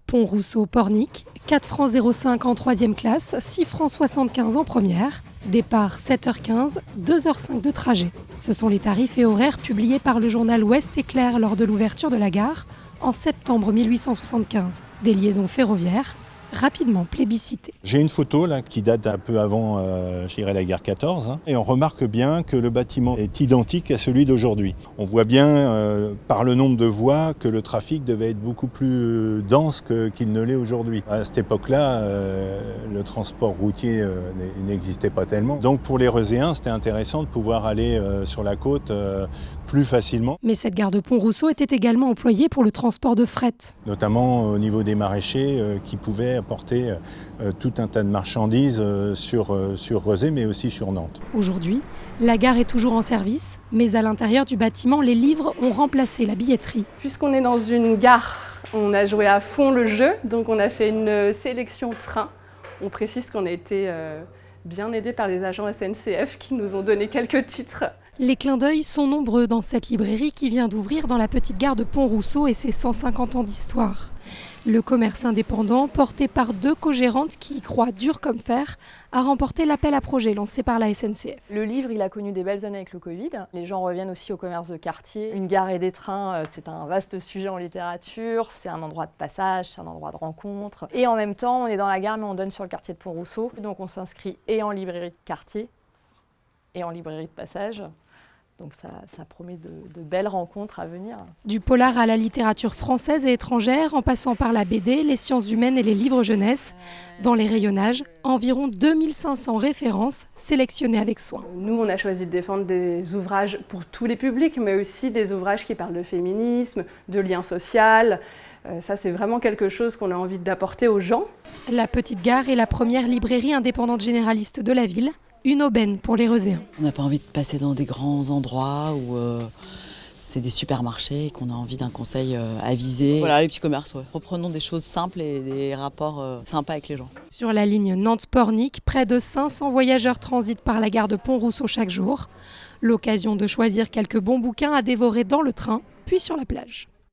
Pont-Rousseau-Pornic, 4 francs 05 en 3e classe, 6 francs 75 en première. Départ 7h15, 2h05 de trajet. Ce sont les tarifs et horaires publiés par le journal Ouest Éclair lors de l'ouverture de la gare en septembre 1875. Des liaisons ferroviaires rapidement plébiscitées. J'ai une photo là, qui date un peu avant la gare 14 et on remarque bien que le bâtiment est identique à celui d'aujourd'hui. On voit bien par le nombre de voies que le trafic devait être beaucoup plus dense qu'il ne l'est aujourd'hui. À cette époque-là, le transport routier n'existait pas tellement. Donc pour les Reuséens, c'était intéressant de pouvoir aller sur la côte plus facilement. Mais cette gare de Pont-Rousseau était également employée pour le transport de fret. Notamment au niveau des maraîchers qui pouvaient apporter tout un tas de marchandises sur Rezé mais aussi sur Nantes. Aujourd'hui, la gare est toujours en service, mais à l'intérieur du bâtiment, les livres ont remplacé la billetterie. Puisqu'on est dans une gare, on a joué à fond le jeu, donc on a fait une sélection train. On précise qu'on a été bien aidés par les agents SNCF qui nous ont donné quelques titres. Les clins d'œil sont nombreux dans cette librairie qui vient d'ouvrir dans la petite gare de Pont-Rousseau et ses 150 ans d'histoire. Le commerce indépendant, porté par 2 co-gérantes qui y croient dur comme fer, a remporté l'appel à projet lancé par la SNCF. Le livre, il a connu des belles années avec le Covid. Les gens reviennent aussi au commerce de quartier. Une gare et des trains, c'est un vaste sujet en littérature, c'est un endroit de passage, c'est un endroit de rencontre. Et en même temps, on est dans la gare, mais on donne sur le quartier de Pont-Rousseau. Donc on s'inscrit et en librairie de quartier et en librairie de passage. Donc ça promet de belles rencontres à venir. Du polar à la littérature française et étrangère, en passant par la BD, les sciences humaines et les livres jeunesse. Dans les rayonnages, environ 2500 références sélectionnées avec soin. Nous, on a choisi de défendre des ouvrages pour tous les publics, mais aussi des ouvrages qui parlent de féminisme, de lien social. Ça, c'est vraiment quelque chose qu'on a envie d'apporter aux gens. La Petite Gare est la première librairie indépendante généraliste de la ville. Une aubaine pour les Reuséens. On n'a pas envie de passer dans des grands endroits où c'est des supermarchés et qu'on a envie d'un conseil avisé. Voilà, les petits commerces, ouais. Reprenons des choses simples et des rapports sympas avec les gens. Sur la ligne Nantes-Pornic, près de 500 voyageurs transitent par la gare de Pont-Rousseau chaque jour. L'occasion de choisir quelques bons bouquins à dévorer dans le train, puis sur la plage.